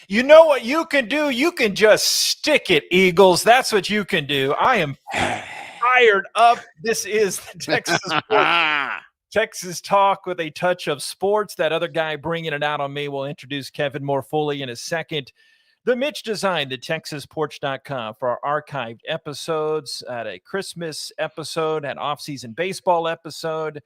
You know what you can do? You can just stick it, Eagles. That's what you can do. I am fired up. This is the Texas Talk with a touch of sports. That other guy bringing it out on me will introduce Kevin more fully in a second. The Mitch designed the TexasPorch.com for our archived episodes, at a Christmas episode, an off-season baseball episode,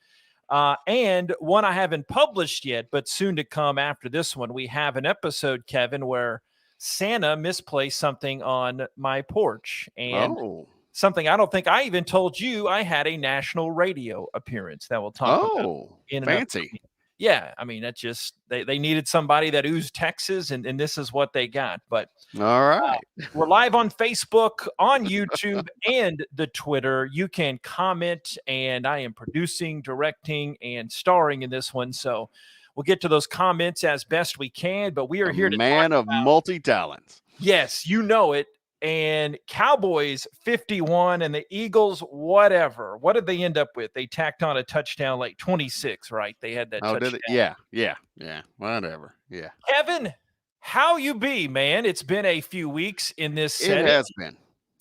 and one I haven't published yet, but soon to come after this one. We have an episode, Kevin, where Santa misplaced something on my porch. And something I don't think I even told you, I had a national radio appearance that we'll talk about. Fancy. Yeah, I mean, that's just they needed somebody that oozed Texas, and this is what they got. But all right, we're live on Facebook, on YouTube, and the Twitter. You can comment, and I am producing, directing, and starring in this one. So we'll get to those comments as best we can. But we are here to man of multi-talents. Yes, you know it. And Cowboys 51 and the Eagles, whatever. What did they end up with? They tacked on a touchdown, like 26, right? They had that touchdown. Did it? Yeah. Whatever. Yeah. Kevin, how you be, man? It's been a few weeks in this setting. It has been.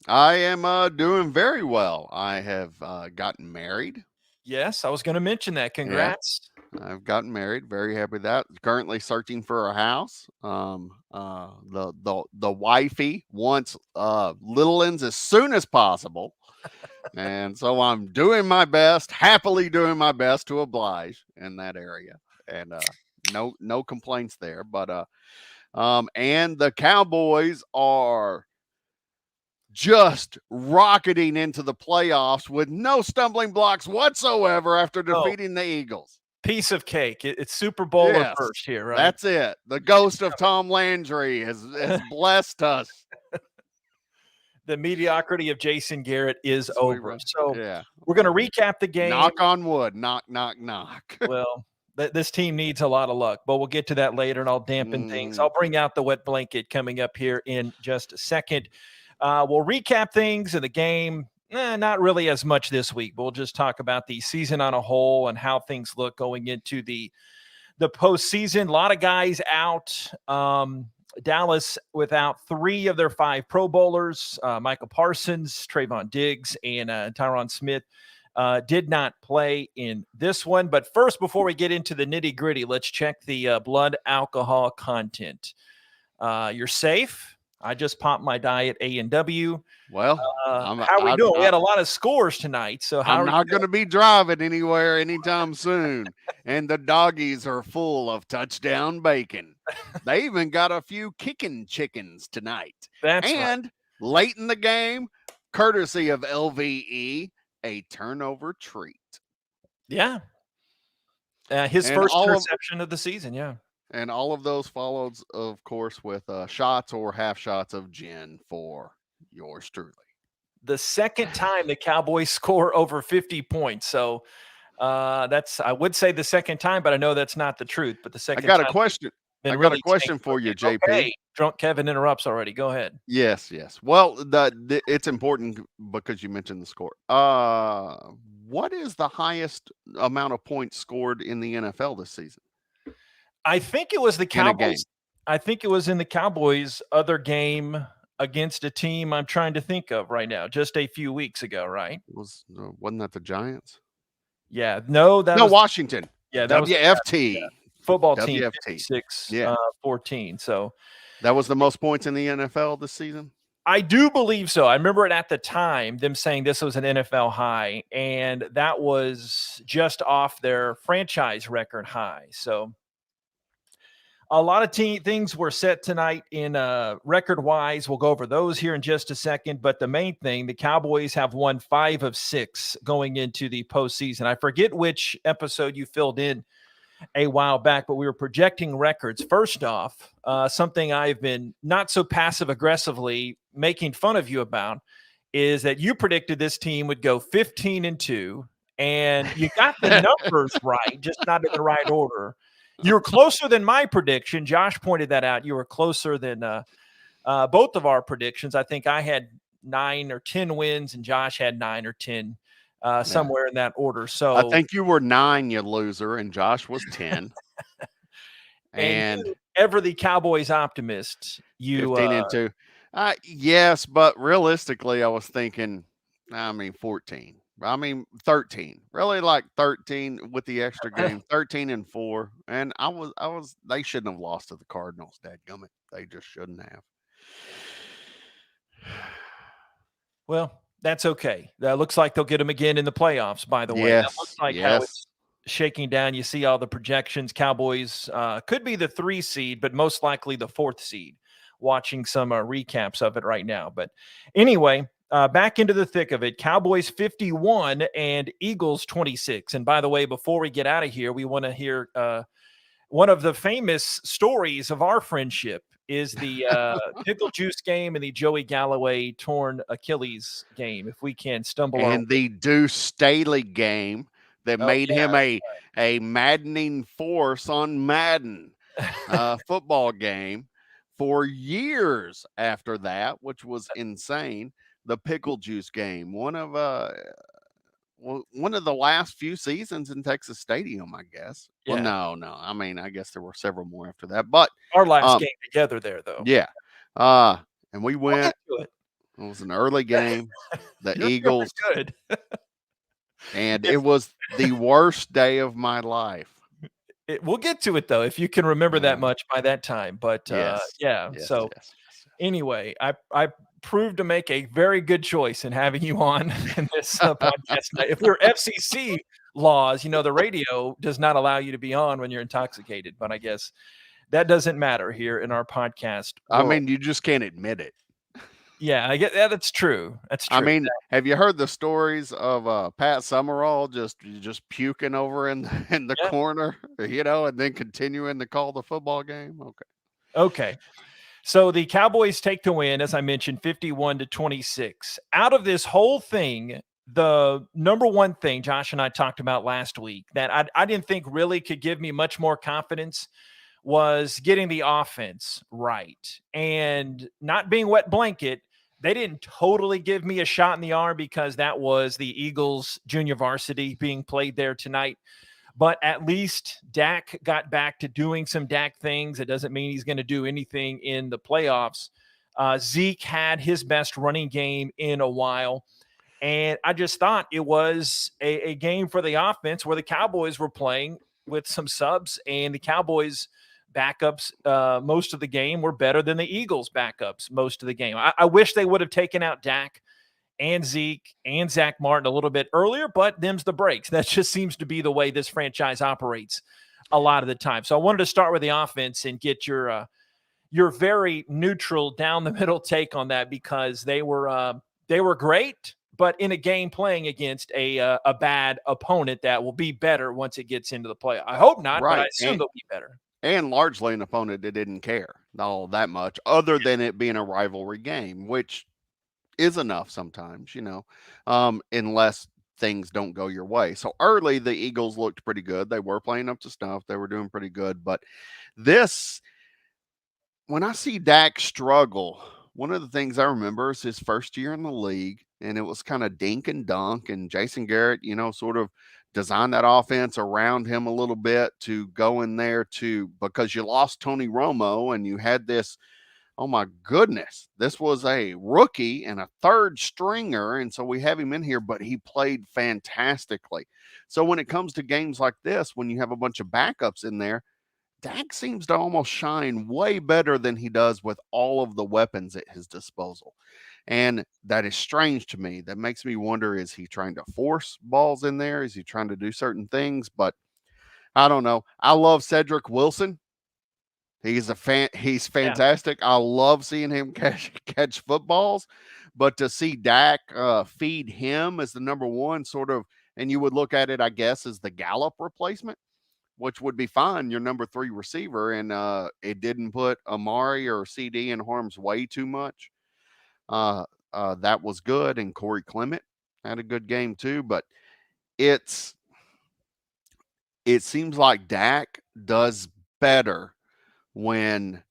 I am doing very well. I have gotten married. Yes, I was going to mention that. Congrats. Yeah. I've gotten married. Very happy with that. Currently searching for a house. The wifey wants little ins as soon as possible, and so I'm doing my best, happily doing my best to oblige in that area, and no complaints there. But and the Cowboys are just rocketing into the playoffs with no stumbling blocks whatsoever after defeating the Eagles. Piece of cake. It's Super Bowl or first here, right? That's it. The ghost of Tom Landry has blessed us. The mediocrity of Jason Garrett is over. So we're going to recap the game. Knock on wood. Knock, knock, knock. Well, this team needs a lot of luck, but we'll get to that later, and I'll dampen things. I'll bring out the wet blanket coming up here in just a second. We'll recap things in the game. Not really as much this week. We'll just talk about the season on a whole and how things look going into the postseason. A lot of guys out. Dallas without 3 of their 5 Pro Bowlers. Michael Parsons, Trayvon Diggs, and Tyron Smith did not play in this one. But first, before we get into the nitty-gritty, let's check the blood alcohol content. You're safe. I just popped my diet A&W. Well, how are we doing? We had a lot of scores tonight, so I'm not going to be driving anywhere anytime soon. And the doggies are full of touchdown bacon. They even got a few kicking chickens tonight. And late in the game, courtesy of LVE, a turnover treat. Yeah. His first interception of the season, yeah. And all of those followed, of course, with shots or half shots of gin for yours truly. The second time the Cowboys score over 50 points. So that's, I would say the second time, but I know that's not the truth. But the second time. I got a question for you, JP. Okay. Drunk Kevin interrupts already. Go ahead. Yes. Well, it's important because you mentioned the score. What is the highest amount of points scored in the NFL this season? I think it was the Cowboys. I think it was in the Cowboys' other game against a team I'm trying to think of right now, just a few weeks ago, right? Wasn't that the Giants? Yeah. No, that was Washington. Yeah, that WFT. was football team, WFT. 56-14. So that was the most points in the NFL this season? I do believe so. I remember it at the time, them saying this was an NFL high, and that was just off their franchise record high. So a lot of things were set tonight in record-wise. We'll go over those here in just a second. But the main thing, the Cowboys have won 5 of 6 going into the postseason. I forget which episode you filled in a while back, but we were projecting records. First off, something I've been not so passive-aggressively making fun of you about is that you predicted this team would go 15-2, and you got the numbers right, just not in the right order. You were closer than my prediction. Josh pointed that out. You were closer than both of our predictions. I think I had 9 or 10 wins, and Josh had 9 or 10, somewhere in that order. So I think you were 9, you loser, and Josh was 10. and ever the Cowboys optimist, you 15-2. Yes, but realistically, I was thinking, 14. 13. Really, like 13 with the extra game, 13-4. And they shouldn't have lost to the Cardinals, dadgummit. They just shouldn't have. well, that's okay. That looks like they'll get them again in the playoffs, by the way. That looks Yes, like how yes. it's shaking down. You see all the projections. Cowboys could be the 3 seed, but most likely the 4th seed. Watching some recaps of it right now. But anyway, back into the thick of it. Cowboys 51 and Eagles 26. And by the way, before we get out of here, we want to hear one of the famous stories of our friendship is the pickle juice game and the Joey Galloway torn Achilles game. If we can stumble our way. And the Deuce Staley game that Oh, made him a maddening force on Madden football game for years after that, which was insane. The pickle juice game, one of the last few seasons in Texas Stadium, I guess. Well, yeah. no. I guess there were several more after that, but Our last game together there, though. yeah. And we We'll went. get to it. It was an early game. The You're Eagles, good. and it was the worst day of my life. We'll get to it though, if you can remember that Yeah. much by that time. But Yes. yeah. Yes. So Yes. anyway, I proved to make a very good choice in having you on in this podcast tonight. If we're FCC laws, the radio does not allow you to be on when you're intoxicated, but I guess that doesn't matter here in our podcast world. You just can't admit it. Yeah, I get that. That's true. That's true. Have you heard the stories of Pat Summerall just puking over in the Yeah. corner, and then continuing to call the football game? Okay. So the Cowboys take the win, as I mentioned, 51-26. Out of this whole thing, the number one thing Josh and I talked about last week that I didn't think really could give me much more confidence was getting the offense right and not being wet blanket. They didn't totally give me a shot in the arm because that was the Eagles junior varsity being played there tonight. But at least Dak got back to doing some Dak things. It doesn't mean he's going to do anything in the playoffs. Zeke had his best running game in a while. And I just thought it was a game for the offense where the Cowboys were playing with some subs, and the Cowboys backups most of the game were better than the Eagles backups most of the game. I wish they would have taken out Dak and Zeke and Zach Martin a little bit earlier, but them's the breaks. That just seems to be the way this franchise operates a lot of the time. So I wanted to start with the offense and get your very neutral down the middle take on that, because they were great, but in a game playing against a bad opponent that will be better once it gets into the play. I hope not, but I Right. assume they'll be better. And largely an opponent that didn't care all that much, other than it being a rivalry game, which is enough sometimes, unless things don't go your way. So early, the Eagles looked pretty good. They were playing up to snuff. They were doing pretty good. But when I see Dak struggle, one of the things I remember is his first year in the league, and it was kind of dink and dunk. And Jason Garrett, sort of designed that offense around him a little bit to go in there because you lost Tony Romo and you had this. Oh my goodness, this was a rookie and a third stringer. And so we have him in here, but he played fantastically. So when it comes to games like this, when you have a bunch of backups in there, Dak seems to almost shine way better than he does with all of the weapons at his disposal. And that is strange to me. That makes me wonder, is he trying to force balls in there? Is he trying to do certain things? But I don't know. I love Cedric Wilson. He's Yeah. fantastic. I love seeing him catch footballs, but to see Dak feed him as the number one sort of, and you would look at it, I guess, as the Gallup replacement, which would be fine, your number 3 receiver, and it didn't put Amari or CD in harm's way too much. That was good, and Corey Clement had a good game too. But it seems like Dak does better when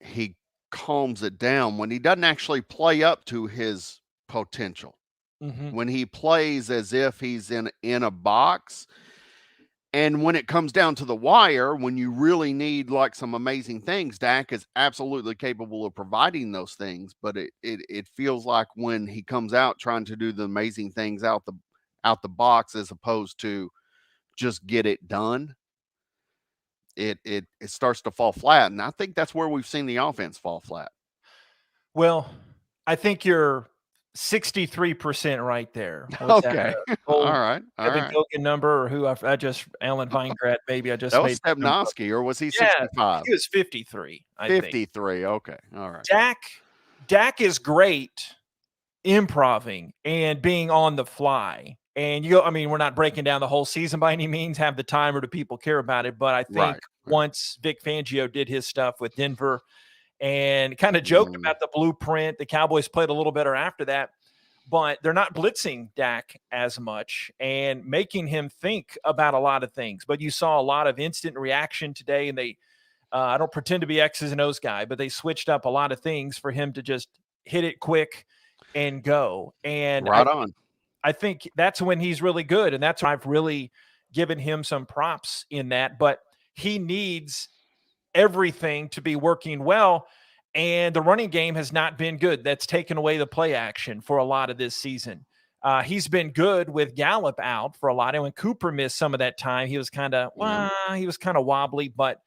he calms it down, when he doesn't actually play up to his potential. Mm-hmm. When he plays as if he's in a box, And when it comes down to the wire, when you really need like some amazing things, Dak is absolutely capable of providing those things. But it feels like when he comes out trying to do the amazing things out the box as opposed to just get it done, it starts to fall flat. And I think that's where we've seen the offense fall flat. Well, I think you're 63% right there with that Okay. old All Kevin right. Gilligan number, or who I just Alan Weingart, maybe I That just was made that number up. Stepnoski, or was he Yeah, 65? he was 53, I think. 53. Okay. All right. Dak Dak is great improving and being on the fly. And I mean, we're not breaking down the whole season by any means, have the time, or do people care about it? But I think Right. Right. once Vic Fangio did his stuff with Denver and kind of joked Mm, about the blueprint, the Cowboys played a little better after that, but they're not blitzing Dak as much and making him think about a lot of things. But you saw a lot of instant reaction today, and I don't pretend to be X's and O's guy, but they switched up a lot of things for him to just hit it quick and go. And right on. I think that's when he's really good. And that's why I've really given him some props in that. But he needs everything to be working well. And the running game has not been good. That's taken away the play action for a lot of this season. He's been good with Gallup out for a lot. And when Cooper missed some of that time, he was kind of Yeah. wobbly. But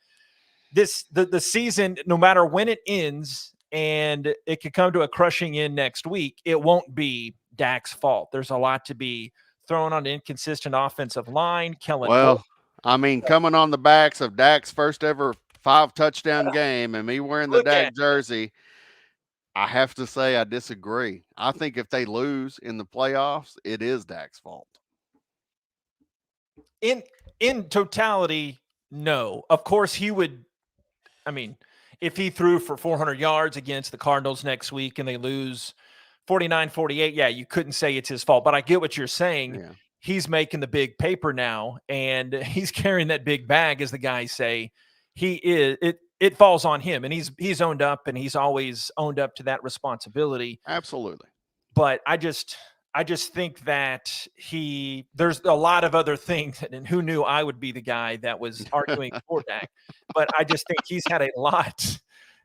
the season, no matter when it ends, and it could come to a crushing end next week, it won't be Dak's fault. There's a lot to be thrown on the inconsistent offensive line. Kellen Moore. Well, I mean, coming on the backs of Dak's first ever 5 touchdown game and me wearing the Look at Dak jersey, I have to say I disagree. I think if they lose in the playoffs, it is Dak's fault. in totality, no. Of course, he would. I mean, if he threw for 400 yards against the Cardinals next week and they lose 49-48, yeah, you couldn't say it's his fault. But I get what you're saying. Yeah. He's making the big paper now, and he's carrying that big bag, as the guys say. He is it. It falls on him, and he's owned up, and he's always owned up to that responsibility. Absolutely. But I just think that there's a lot of other things, and who knew I would be the guy that was arguing for Dak. But I just think he's had a lot,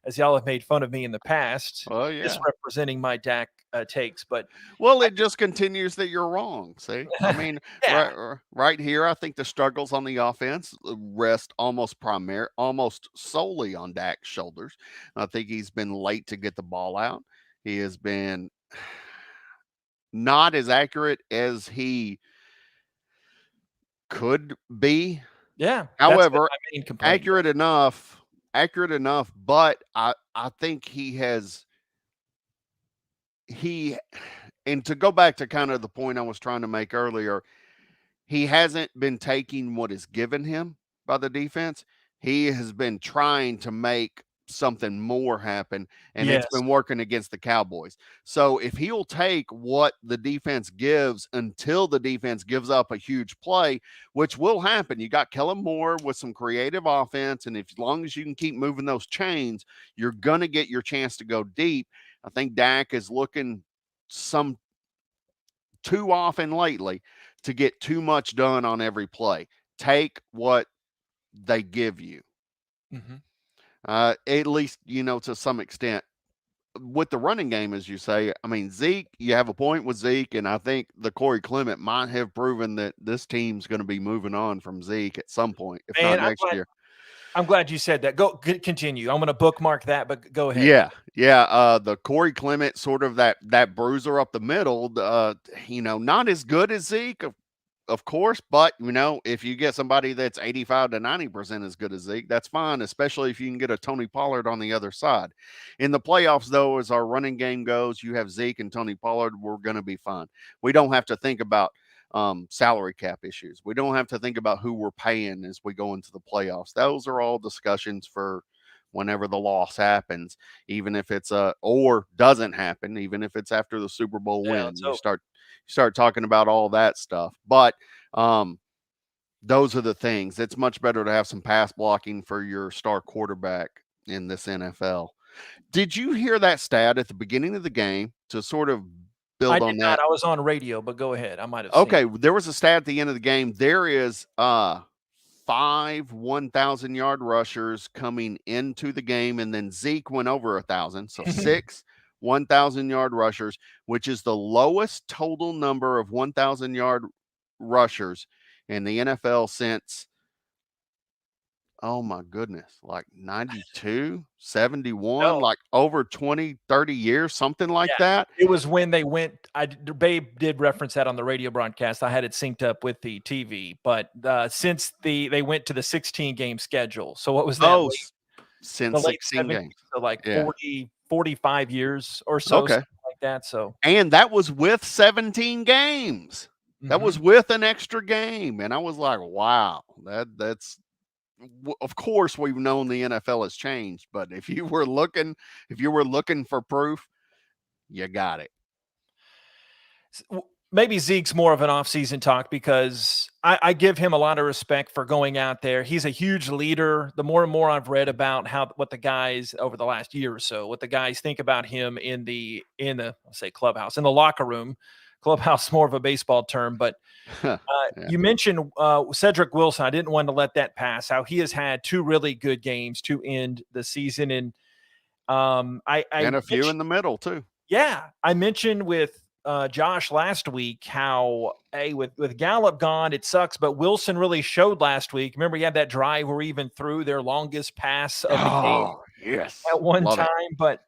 as y'all have made fun of me in the past, Well, yeah. misrepresenting my Dak takes. But Well, it just continues that you're wrong. See, I mean, yeah, right here, I think the struggles on the offense rest almost solely on Dak's shoulders. I think he's been late to get the ball out. He has been not as accurate as he could be. yeah, that's been However, my main complaint. accurate enough, but I think he and to go back to kind of the point I was trying to make earlier, he hasn't been taking what is given him by the defense. He has been trying to make something more happen, and it's Yes. been working against the Cowboys. So if he'll take what the defense gives until the defense gives up a huge play, which will happen. You got Kellen Moore with some creative offense, and as long as you can keep moving those chains, you're going to get your chance to go deep. I think Dak is looking some too often lately to get too much done on every play. Take what they give you. Mhm. At least, to some extent. With the running game, as you say, I mean, Zeke, you have a point with Zeke, and I think the Corey Clement might have proven that this team's going to be moving on from Zeke at some point, if not Man, next year. I'm glad you said that. Continue. I'm going to bookmark that, but go ahead. Yeah, yeah. The Corey Clement, sort of that bruiser up the middle. Not as good as Zeke, of course, but if you get somebody that's 85 to 90% as good as Zeke, that's fine, especially if you can get a Tony Pollard on the other side. In the playoffs, though, as our running game goes, you have Zeke and Tony Pollard, we're going to be fine. We don't have to think about salary cap issues. We don't have to think about who we're paying as we go into the playoffs. Those are all discussions for whenever the loss happens, even if it's or doesn't happen, even if it's after the Super Bowl Yeah, win. let's You hope. start talking about all that stuff. But those are the things. It's much better to have some pass blocking for your star quarterback in this NFL. Did you hear that stat at the beginning of the game to sort of I build did on not. that? I was on radio, but go ahead. I might have seen Okay, it. there was a stat at the end of the game. There is 5 1,000-yard rushers coming into the game, and then Zeke went over 1,000. So 6 1,000-yard rushers, which is the lowest total number of 1,000-yard rushers in the NFL since, oh my goodness, like 92, 71, No, like over 20, 30 years, something like yeah. that. It was when they went. Babe did reference that on the radio broadcast. I had it synced up with the TV, but since they went to the 16 game schedule. So what was that? Oh, The since late 16 70s, games. so like Yeah. 45 years or so, Okay. something like that. So, And that was with 17 games. That was mhm. with an extra game. And I was like, wow, of course we've known the NFL has changed, but if you were looking for proof, you got it. Maybe Zeke's more of an offseason talk because I give him a lot of respect for going out there. He's a huge leader. The more and more I've read about what the guys over the last year or so, what the guys think about him in the I'll say clubhouse, in the locker room. Clubhouse more of a baseball term, but Yeah. you mentioned Cedric Wilson. I didn't want to let that pass. How he has had 2 really good games to end the season, and I And a few mentioned, in the middle too. yeah, I mentioned with Josh last week how, hey, with Gallup gone, it sucks, but Wilson really showed last week. Remember, he had that drive where he even threw their longest pass of the game Oh, yes. at one Love time. it. But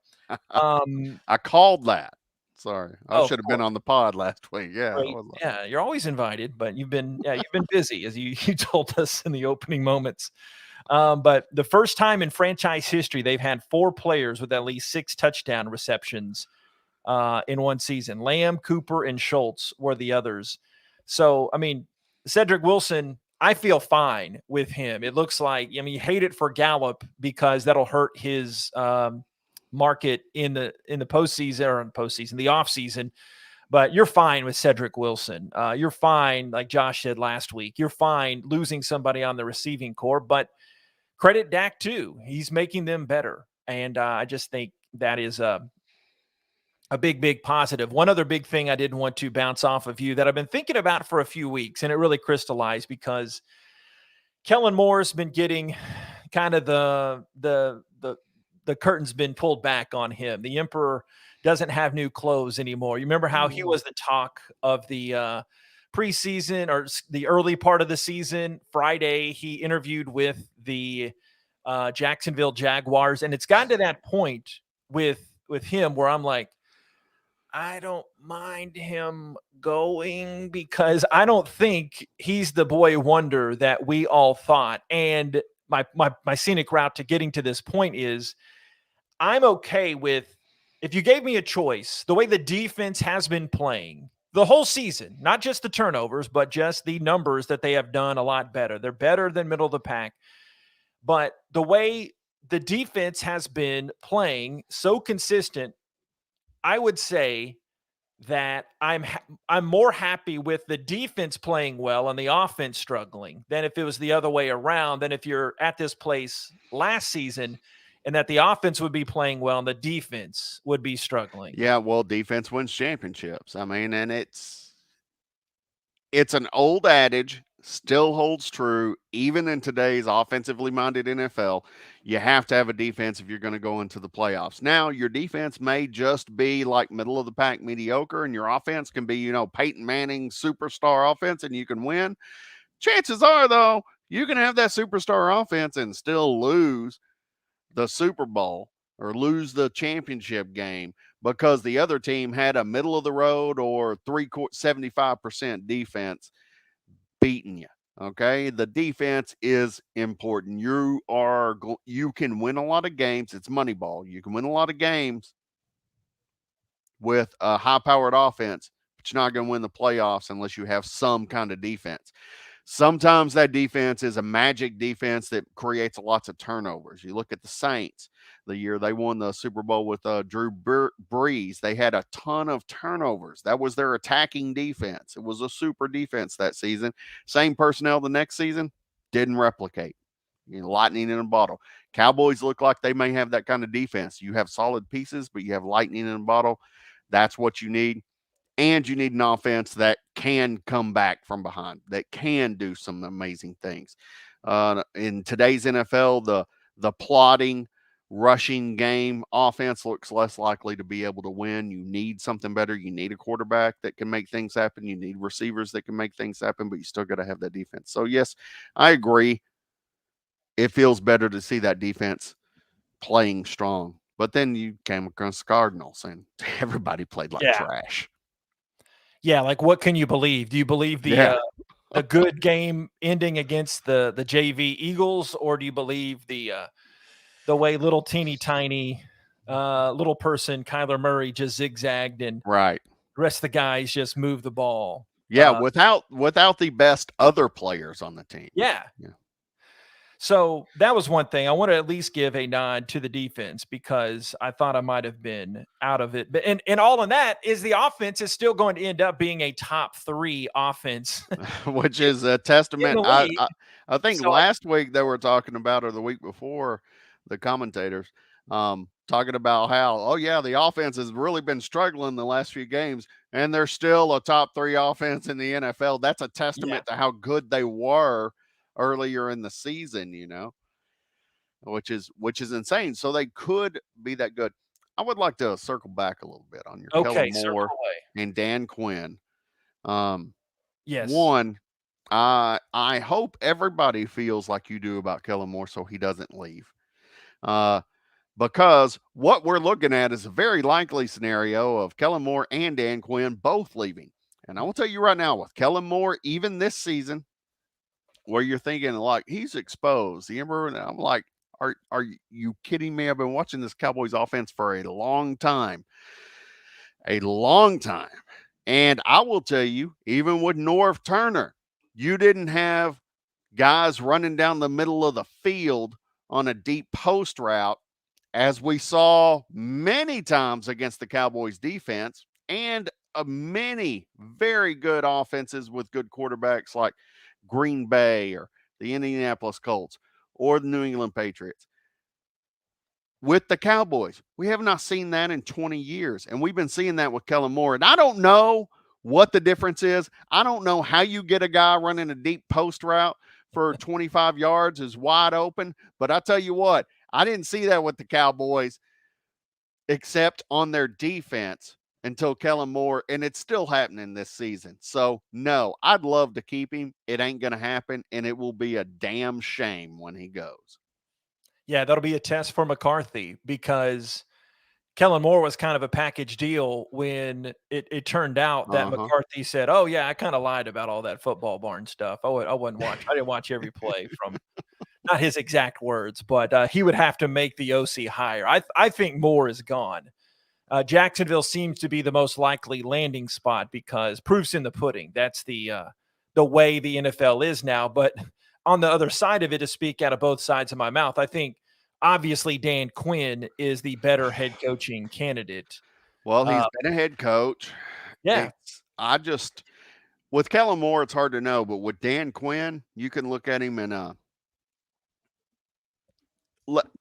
um, I called that. Sorry. I oh, of should have been course, on the pod last week. Yeah. I great. was like, Yeah, you're always invited, but you've been busy as you told us in the opening moments. But the first time in franchise history, they've had 4 players with at least 6 touchdown receptions in one season. Lamb, Cooper, and Schultz were the others. So, I mean, Cedric Wilson, I feel fine with him. It looks like, I mean, you hate it for Gallup because that'll hurt his market in the postseason or in postseason, the offseason. But you're fine with Cedric Wilson. You're fine, like Josh said last week. You're fine losing somebody on the receiving core, but credit Dak too. He's making them better, and I just think that is a big, big positive. One other big thing I didn't want to bounce off of you that I've been thinking about for a few weeks, and it really crystallized because Kellen Moore's been getting kind of the curtain's been pulled back on him. The emperor doesn't have new clothes anymore. You remember how he was the talk of the preseason or the early part of the season? Friday, he interviewed with the Jacksonville Jaguars, and it's gotten to that point with him where I'm like, I don't mind him going because I don't think he's the boy wonder that we all thought. And my scenic route to getting to this point is I'm okay with, if you gave me a choice, the way the defense has been playing the whole season, not just the turnovers, but just the numbers that they have done a lot better. They're better than middle of the pack. But the way the defense has been playing so consistent, I would say that I'm more happy with the defense playing well and the offense struggling than if it was the other way around. Than if you're at this place last season and that the offense would be playing well and the defense would be struggling. yeah, well, defense wins championships. I mean, and it's an old adage, still holds true even in today's offensively minded NFL. You have to have a defense if you're going to go into the playoffs. Now, your defense may just be like middle of the pack mediocre, and your offense can be, Peyton Manning superstar offense, and you can win. Chances are, though, you can have that superstar offense and still lose the Super Bowl or lose the championship game because the other team had a middle of the road or 75% defense beating you. Okay, the defense is important. You can win a lot of games. It's Moneyball. You can win a lot of games with a high-powered offense, but you're not going to win the playoffs unless you have some kind of defense. Sometimes that defense is a magic defense that creates lots of turnovers. You look at the Saints, the year they won the Super Bowl with Drew Brees, they had a ton of turnovers. That was their attacking defense. It was a super defense that season. Same personnel the next season, didn't replicate. Lightning in a bottle. Cowboys look like they may have that kind of defense. You have solid pieces, but you have lightning in a bottle. That's what you need. And you need an offense that can come back from behind, that can do some amazing things. In today's NFL, the plotting, rushing game offense looks less likely to be able to win. You need something better. You need a quarterback that can make things happen. You need receivers that can make things happen, but you still got to have that defense. So, yes, I agree. It feels better to see that defense playing strong. But then you came across the Cardinals and everybody played like Yeah. trash. Yeah, like what can you believe? Do you believe Yeah. the good game ending against the JV Eagles, or do you believe the way little teeny tiny little person Kyler Murray just zigzagged and Right. the rest of the guys just moved the ball? Yeah, without the best other players on the team. Yeah. Yeah. So that was one thing. I want to at least give a nod to the defense because I thought I might have been out of it. But and all in that is the offense is still going to end up being a top 3 offense Which is a in testament. the league. I think So last week they were talking about, or the week before, the commentators talking about how, oh yeah, the offense has really been struggling the last few games, and they're still a top 3 offense in the NFL. That's a yeah. testament to how good they were earlier in the season, which is insane. So they could be that good. I would like to circle back a little bit on your Okay, Kellen circle Moore away. and Dan Quinn. Um, Yes. One, I hope everybody feels like you do about Kellen Moore, so he doesn't leave. Uh, because what we're looking at is a very likely scenario of Kellen Moore and Dan Quinn both leaving. And I will tell you right now, with Kellen Moore, even this season, where you're thinking like he's exposed. You remember? And I'm like, are you kidding me? I've been watching this Cowboys offense for a long time, a long time. And I will tell you, even with Norv Turner, you didn't have guys running down the middle of the field on a deep post route, as we saw many times against the Cowboys defense, and many very good offenses with good quarterbacks like Green Bay or the Indianapolis Colts or the New England Patriots. With the Cowboys, we have not seen that in 20 years. And we've been seeing that with Kellen Moore. And I don't know what the difference is. I don't know how you get a guy running a deep post route for 25 yards is wide open. But I tell you what, I didn't see that with the Cowboys except on their defense until Kellen Moore, and it's still happening this season. So, no, I'd love to keep him. It ain't going to happen, and it will be a damn shame when he goes. Yeah, that'll be a test for McCarthy because Kellen Moore was kind of a package deal when it turned out that Uh-huh. McCarthy said, "Oh yeah, I kind of lied about all that football barn stuff. I wouldn't watch. I didn't watch every play from." Not his exact words, but he would have to make the OC higher. I think Moore is gone. Jacksonville seems to be the most likely landing spot because proof's in the pudding. That's the way the NFL is now. But on the other side of it, to speak out of both sides of my mouth, I think obviously Dan Quinn is the better head coaching candidate. Well, Uh, he's been a head coach. yeah, I just with Kellen Moore, it's hard to know, but with Dan Quinn, you can look at him and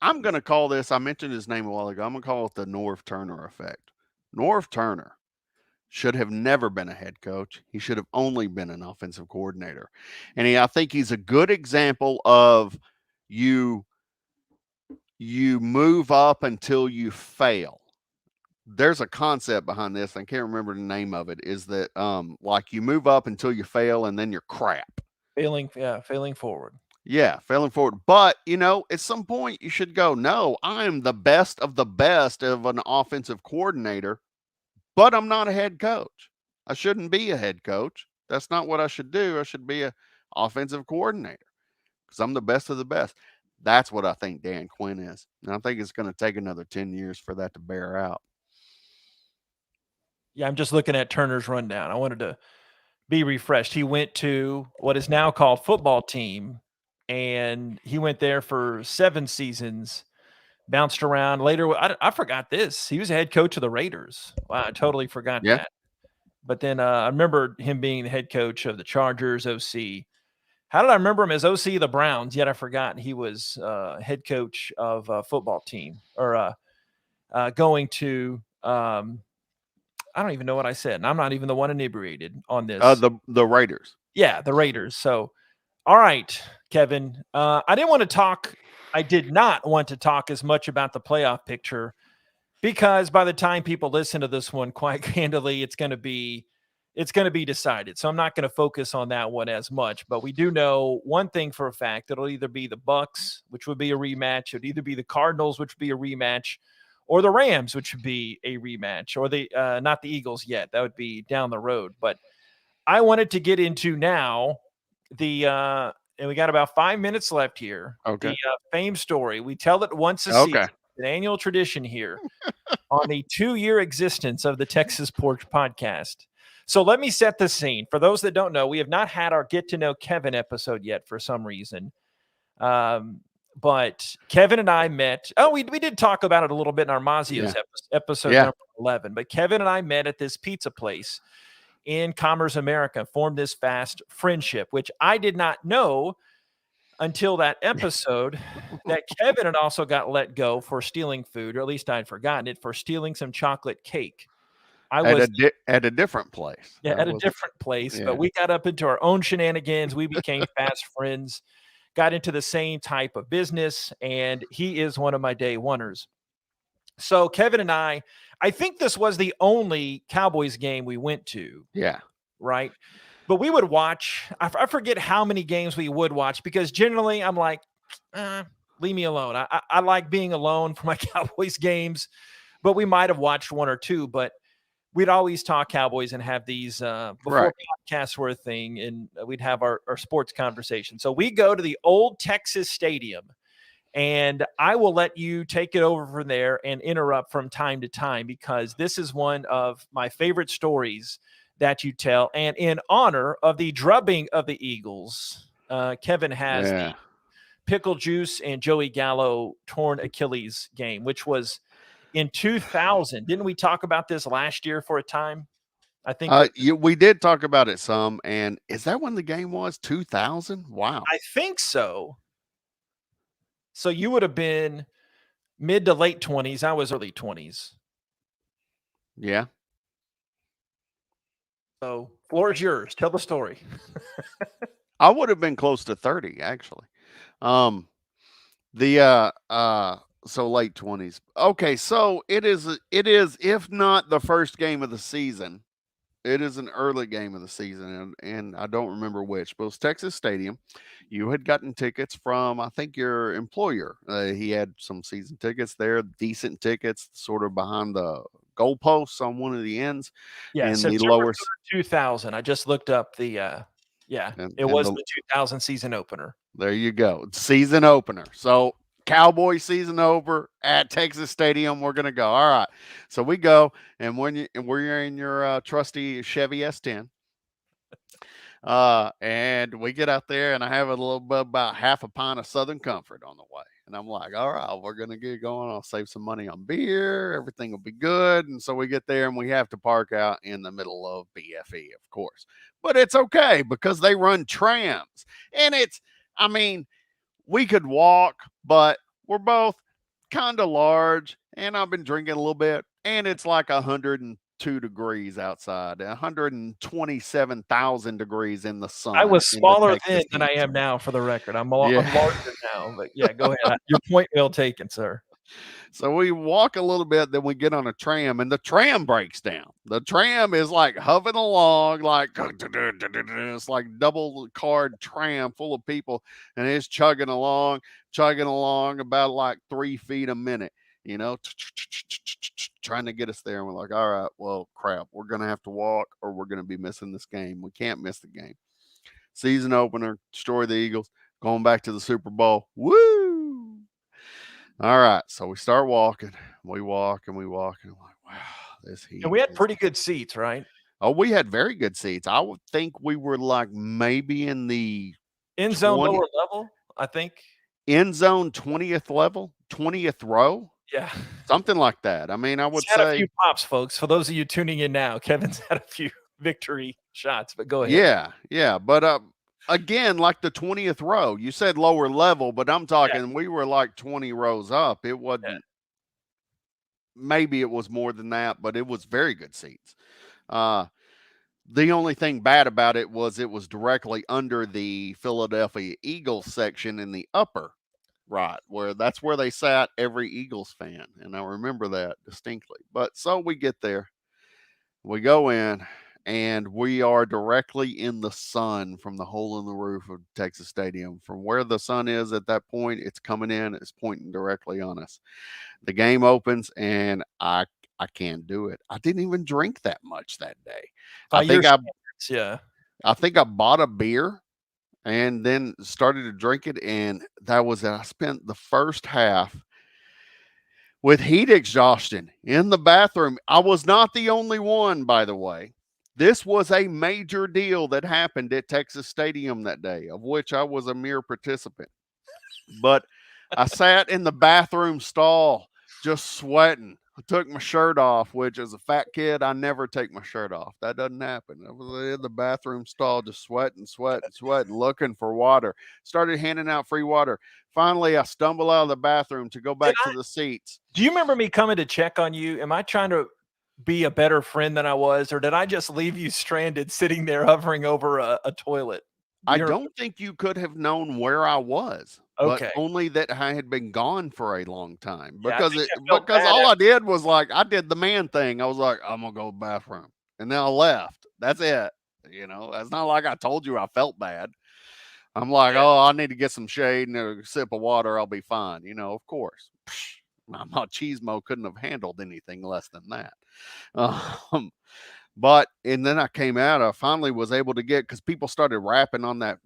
I'm going to call this. I mentioned his name a while ago. I'm going to call it the Norv Turner effect. Norv Turner should have never been a head coach. He should have only been an offensive coordinator, and I think he's a good example of you. You move up until you fail. There's a concept behind this. I can't remember the name of it. Is that like you move up until you fail and then you're crap. failing forward. Yeah, failing forward. But at some point you should go, no, I'm the best of an offensive coordinator, but I'm not a head coach. I shouldn't be a head coach. That's not what I should do. I should be a offensive coordinator because I'm the best of the best. That's what I think Dan Quinn is. And I think it's going to take another 10 years for that to bear out. Yeah, I'm just looking at Turner's rundown. I wanted to be refreshed. He went to what is now called football team, and he went there for 7 seasons, bounced around. Later, I forgot this. He was a head coach of the Raiders. Wow, I totally forgot Yeah. that. But then I remember him being the head coach of the Chargers, OC. How did I remember him as OC of the Browns? Yet I forgot he was head coach of a football team or going to I don't even know what I said, and I'm not even the one inebriated on this. The Raiders. Yeah, the Raiders. So All right, Kevin. I did not want to talk as much about the playoff picture because by the time people listen to this one, quite candidly, it's going to be decided. So I'm not going to focus on that one as much. But we do know one thing for a fact: it'll either be the Bucks, which would be a rematch, it'd either be the Cardinals, which would be a rematch, or the Rams, which would be a rematch, or the not the Eagles yet. That would be down the road. But I wanted to get into now the and we got about 5 minutes left here. The Okay. fame story. We tell it once a season. Okay. An annual tradition here on the 2-year existence of the Texas Porch Podcast. So let me set the scene. For those that don't know, we have not had our Get to Know Kevin episode yet for some reason. But Kevin and I met. Oh, we did talk about it a little bit in our Mazio's Yeah. episode Yeah. number 11. But Kevin and I met at this pizza place in Commerce, America, formed this fast friendship, which I did not know until that episode that Kevin had also got let go for stealing food, or at least I'd forgotten it, for stealing some chocolate cake. I At was a different place. Yeah, That at a was different place, but yeah. we got up into our own shenanigans. We became fast friends, got into the same type of business, and he is one of my day oneers. So Kevin and I think this was the only Cowboys game we went to, Yeah. right? But we would watch. I forget how many games we would watch because generally I'm like, leave me alone. I like being alone for my Cowboys games, but we might have watched one or two. But we'd always talk Cowboys and have these before Right. podcasts were a thing, and we'd have our sports conversation. So we go to the old Texas Stadium, and I will let you take it over from there and interrupt from time to time because this is one of my favorite stories that you tell. And in honor of the drubbing of the Eagles, Kevin has the Yeah. Pickle Juice and Joey Gallo torn Achilles game, which was in 2000. Didn't we talk about this last year for a time? I think We did talk about it some, and is that when the game was 2000? Wow. I think so. So you would have been mid to late 20s. I was early 20s. Yeah. So floor is yours. Tell the story. I would have been close to 30 actually. Um the so late 20s. Okay, so it is if not the first game of the season. It is an early game of the season, and I don't remember which, but it was Texas Stadium. You had gotten tickets from, I think, your employer. He had some season tickets there, decent tickets, sort of behind the goalposts on one of the ends, Yeah, in the September lower, 3rd, 2000. I just looked up the yeah, it and was the the 2000 season opener. there you go, season opener. So Cowboy season over at Texas Stadium. We're gonna go. All right, so we go, and and we're in your trusty Chevy S10. And we get out there, and I have a little bit about half a pint of Southern Comfort on the way. And I'm like, all right, we're going to get going. I'll save some money on beer. Everything will be good. And so we get there, and we have to park out in the middle of BFE, of course. But it's okay because they run trams. And I mean, we could walk, but we're both kind of large, and I've been drinking a little bit, and it's like 102 degrees outside, 127,000 degrees in the I sun was in the smaller Texas then than I heat. am now, for the record. I'm Yeah. larger now, but yeah, go ahead. Your point well taken, sir. So we walk a little bit, then we get on a tram, and the tram breaks down. The tram is like hovering along, like it's like double card tram full of people, and it's chugging along about like 3 feet a minute, you know, trying to get us there. And we're like, all right, well, crap, we're gonna have to walk, or we're gonna be missing this game. We can't miss the game. Season opener, destroy the Eagles, going back to the Super Bowl. Woo! All right, so we start walking. We walk and we walk, and I'm like, wow, this And heat we had is. pretty good seats, right? Oh, we had very good seats. I would think we were like maybe in the End zone 20 lower level, I think. end zone 20th level, 20th row, Yeah. something like that. I mean, I He's would had a few say, pops, folks. For those of you tuning in now, Kevin's had a few victory shots, but go ahead. yeah, yeah. But again, like the 20th row, you said lower level, but I'm Yeah, talking we were like 20 rows up. It yeah. wasn't, maybe it was more than that, but it was very good seats. Uh, The only thing bad about it was directly under the Philadelphia Eagles section in the upper right, where that's where they sat every Eagles fan, and I remember that distinctly. But so we get there, we go in, and we are directly in the sun from the hole in the roof of Texas Stadium. From where the sun is at that point, it's coming in, it's pointing directly on us. The game opens, and I can't do it. I didn't even drink that much that day. I By your think I standards, yeah. I think I bought a beer and then started to drink it, and that was it. I spent the first half with heat exhaustion in the bathroom. I was not the only one, by the way. This was a major deal that happened at Texas Stadium that day, of which I was a mere participant. But I sat in the bathroom stall just sweating. I took my shirt off, which as a fat kid, I never take my shirt off. That doesn't happen. I was in the bathroom stall just sweating, looking for water. Started handing out free water. Finally, I stumble out of the bathroom to go back to the seats. Do you remember me coming to check on you? Am I trying to be a better friend than I was, or did I just leave you stranded sitting there hovering over a toilet? I don't think you could have known where I was, but Okay. only that I had been gone for a long time Yeah, I because think I felt because bad all I after. did was like I did the man thing. I was like, I'm gonna go to the bathroom, and then I left. That's it. It's not like I told you I felt bad. I'm like, Yeah. oh, I need to get some shade and a sip of water. I'll be fine. Of course. My machismo couldn't have handled anything less than that. Um, and then I came out. I finally was able to get because people started rapping on that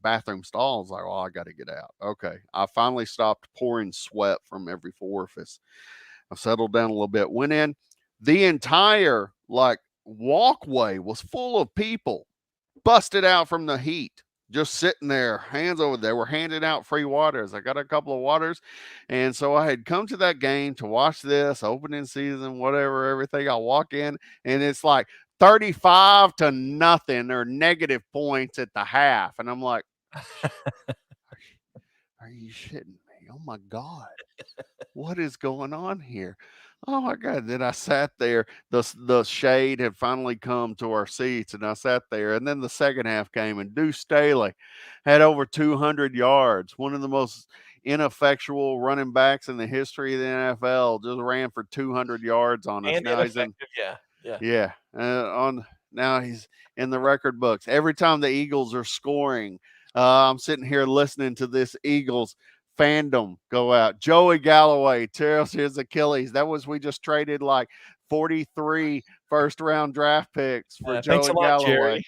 bathroom stall. I was like, "Oh, I got to get out." Okay, I finally stopped pouring sweat from every orifice. I settled down a little bit. Went in. The entire walkway was full of people, busted out from the heat, just sitting there, hands over there. We're handing out free waters. I got a couple of waters. And so I had come to that game to watch this opening season, whatever, everything. I walk in and it's like 35 to nothing or negative points at the half. And I'm like, are you shitting me? Oh my God. What is going on here? Oh my God. Then I sat there. The shade had finally come to our seats, and I sat there. And then the second half came, and Deuce Staley had over 200 yards. One of the most ineffectual running backs in the history of the NFL just ran for 200 yards on us. And Now he's in, ineffective, yeah, yeah. yeah, on now he's in the record books. Every time the Eagles are scoring, I'm sitting here listening to this Eagles fandom go out. Joey Galloway tears his Achilles. That was we just traded like 43 first round draft picks for Thanks a Joey lot, Galloway. Jerry.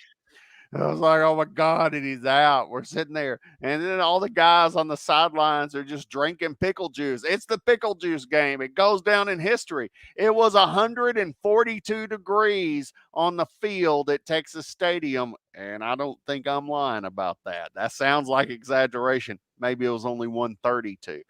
I was like, oh my God, and he's out. We're sitting there. And then all the guys on the sidelines are just drinking pickle juice. It's the pickle juice game. It goes down in history. It was 142 degrees on the field at Texas Stadium. And I don't think I'm lying about that. That sounds like exaggeration. Maybe it was only 132.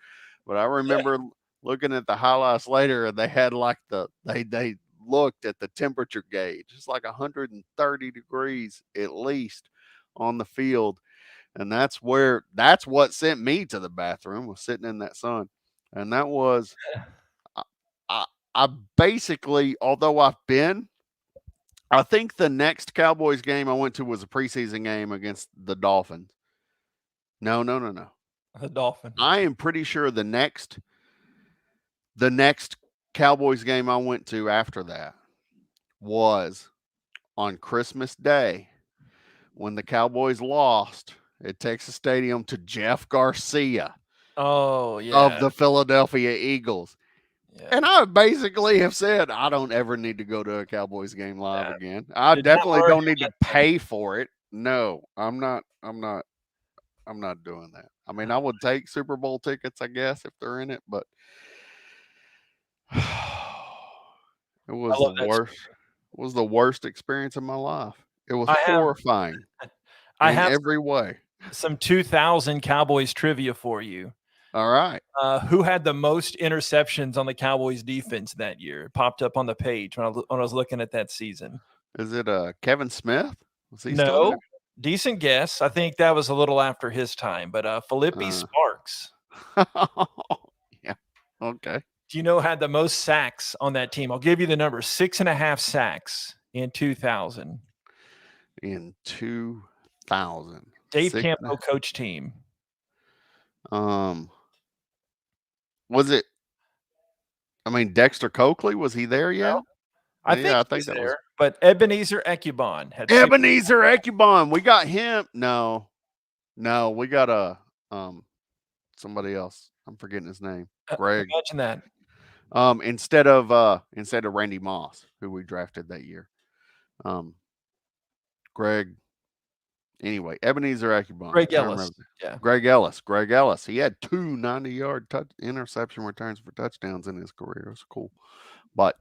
But I remember looking at the highlights later, and they had like they looked at the temperature gauge. It's like 130 degrees at least on the field. And that's what sent me to the bathroom, was sitting in that sun. And that was I, I, I basically, although I think the next Cowboys game I went to was a preseason game against the Dolphins. No, no, no, no. The Dolphins. I am pretty sure the next Cowboys game I went to after that was on Christmas Day when the Cowboys lost at Texas Stadium to Jeff Garcia Oh, of yeah, the Philadelphia Eagles. yeah. And I basically have said I don't ever need to go to a Cowboys game live again. I Did not definitely learn don't your need to pay for it. No, I'm not doing that. I mean, I would take Super Bowl tickets, I guess, if they're in it, but it I was the love that worst. story. It was the worst experience of my life. It was I have horrifying I in have every way. some 2000 Cowboys trivia for you. All right. Who had the most interceptions on the Cowboys defense that year? It popped up on the page when I was looking at that season. Is it Kevin Smith? Was he still No, decent guess. I think that was a little after his time, but Philippi there? Sparks, Yeah. Okay. do you know, had the most sacks on that team? I'll give you the number: 6.5 sacks in 2000. in 2000. Dave Campo coach team. Was it? I mean, Dexter Coakley, was he there yet? I think Yeah, I he think was that there, was but Ebenezer Ecubon had Ebenezer Ecubon. We got him. No, we got somebody else. I'm forgetting his name. Greg. imagine that. Instead of Randy Moss, who we drafted that year. Greg. Anyway, Ebenezer Ecubon. Greg I Ellis. remember. Yeah. Greg Ellis. He had 2 90-yard interception returns for touchdowns in his career. It was cool. But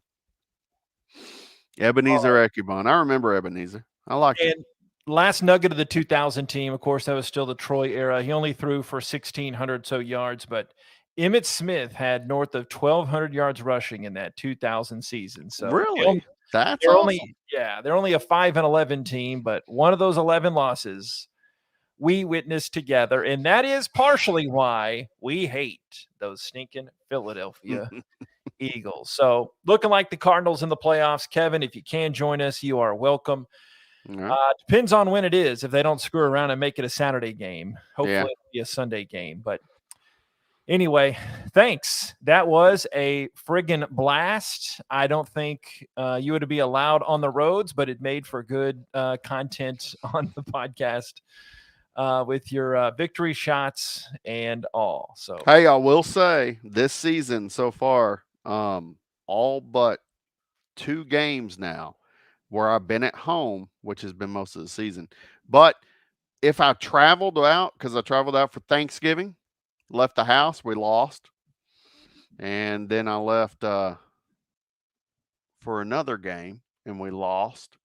Ebenezer Ecubon. I remember Ebenezer. I liked him. And last nugget of the 2000 team, of course, that was still the Troy era. He only threw for 1,600 so yards, but Emmitt Smith had north of 1,200 yards rushing in that 2000 season. So Really? That's they're awesome. they're only a 5-11 team, but one of those 11 losses we witnessed together, and that is partially why we hate those stinking Philadelphia Eagles. So looking like the Cardinals in the playoffs. Kevin, if you can join us, you are welcome. Right. Depends on when it is. If they don't screw around and make it a Saturday game, hopefully Yeah. it'll be a Sunday game. But anyway, thanks. That was a friggin' blast. I don't think you would be allowed on the roads, but it made for good content on the podcast with your victory shots and all. So, Hey, I will say this season so far, all but 2 games now where I've been at home, which has been most of the season. But if I traveled out, because I traveled out for Thanksgiving, left the house, we lost. And then I left for another game and we lost.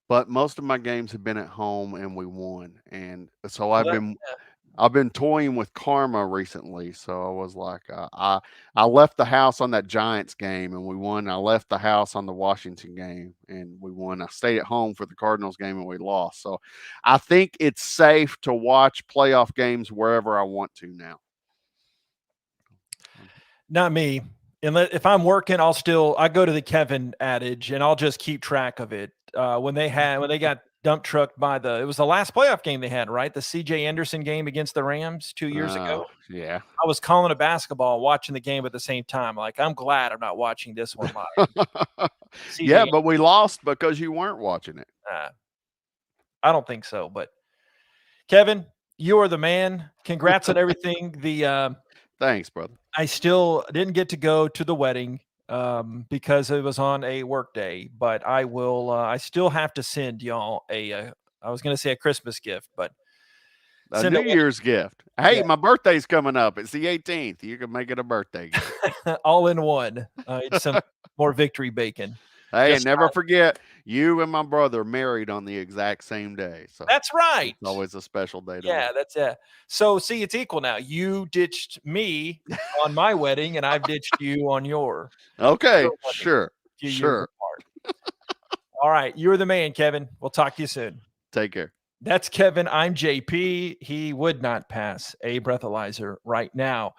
But most of my games have been at home and we won. And so I've been toying with karma recently. So I was like, I left the house on that Giants game and we won. I left the house on the Washington game and we won. I stayed at home for the Cardinals game and we lost. So I think it's safe to watch playoff games wherever I want to now. not me. If I'm working, I go to the Kevin adage and I'll just keep track of it. When they got dump trucked it was the last playoff game they had, right? The CJ Anderson game against the Rams 2 years ago. Yeah. I was calling a basketball, watching the game at the same time. Like, I'm glad I'm not watching this one live. Yeah, but we lost because you weren't watching it. I don't think so, but Kevin, you are the man. Congrats on everything. Thanks, brother. I still didn't get to go to the wedding because it was on a work day, but I will. I still have to send y'all I was going to say a Christmas gift, but a New Year's gift. Hey, my birthday's coming up. It's the 18th. You can make it a birthday gift. All in one. It's some more victory bacon. Hey, and never forget, you and my brother married on the exact same day. So that's right. It's always a special day. That's it. So see, it's equal now. You ditched me on my wedding, and I've ditched you on your. Okay, sure. All right, you're the man, Kevin. We'll talk to you soon. Take care. That's Kevin. I'm JP. He would not pass a breathalyzer right now.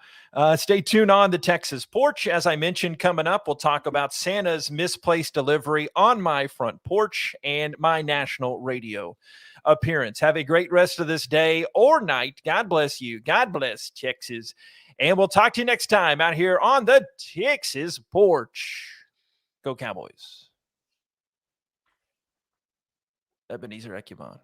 Stay tuned on the Texas Porch. As I mentioned, coming up, we'll talk about Santa's misplaced delivery on my front porch and my national radio appearance. Have a great rest of this day or night. God bless you. God bless Texas. And we'll talk to you next time out here on the Texas Porch. Go Cowboys. Ebenezer Ecubon.